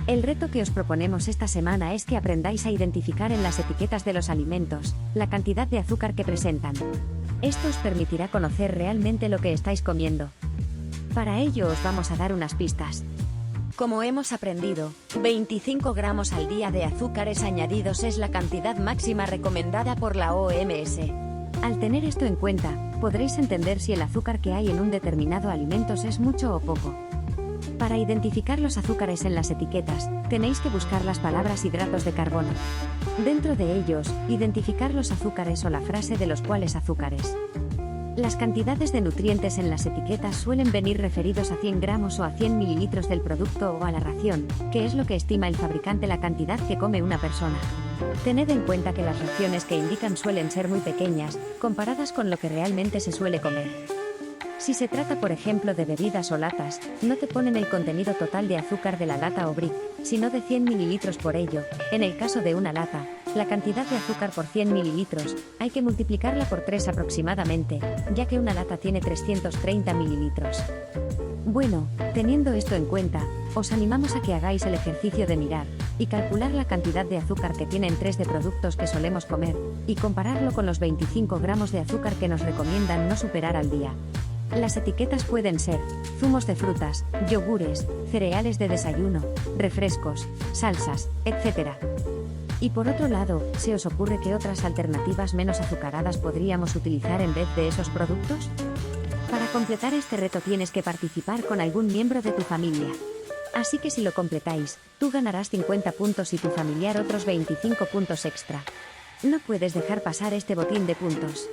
El reto que os proponemos esta semana es que aprendáis a identificar en las etiquetas de los alimentos la cantidad de azúcar que presentan. Esto os permitirá conocer realmente lo que estáis comiendo. Para ello os vamos a dar unas pistas. Como hemos aprendido, 25 gramos al día de azúcares añadidos es la cantidad máxima recomendada por la OMS. Al tener esto en cuenta, podréis entender si el azúcar que hay en un determinado alimento es mucho o poco. Para identificar los azúcares en las etiquetas, tenéis que buscar las palabras hidratos de carbono. Dentro de ellos, identificar los azúcares o la frase de los cuales azúcares. Las cantidades de nutrientes en las etiquetas suelen venir referidos a 100 gramos o a 100 mililitros del producto o a la ración, que es lo que estima el fabricante la cantidad que come una persona. Tened en cuenta que las raciones que indican suelen ser muy pequeñas, comparadas con lo que realmente se suele comer. Si se trata por ejemplo de bebidas o latas, no te ponen el contenido total de azúcar de la lata o brick, sino de 100 mililitros por ello. En el caso de una lata, la cantidad de azúcar por 100 mililitros, hay que multiplicarla por 3 aproximadamente, ya que una lata tiene 330 mililitros. Bueno, teniendo esto en cuenta, os animamos a que hagáis el ejercicio de mirar y calcular la cantidad de azúcar que tienen 3 de productos que solemos comer, y compararlo con los 25 gramos de azúcar que nos recomiendan no superar al día. Las etiquetas pueden ser zumos de frutas, yogures, cereales de desayuno, refrescos, salsas, etc. Y por otro lado, ¿se os ocurre qué otras alternativas menos azucaradas podríamos utilizar en vez de esos productos? Para completar este reto tienes que participar con algún miembro de tu familia. Así que si lo completáis, tú ganarás 50 puntos y tu familiar otros 25 puntos extra. No puedes dejar pasar este botín de puntos.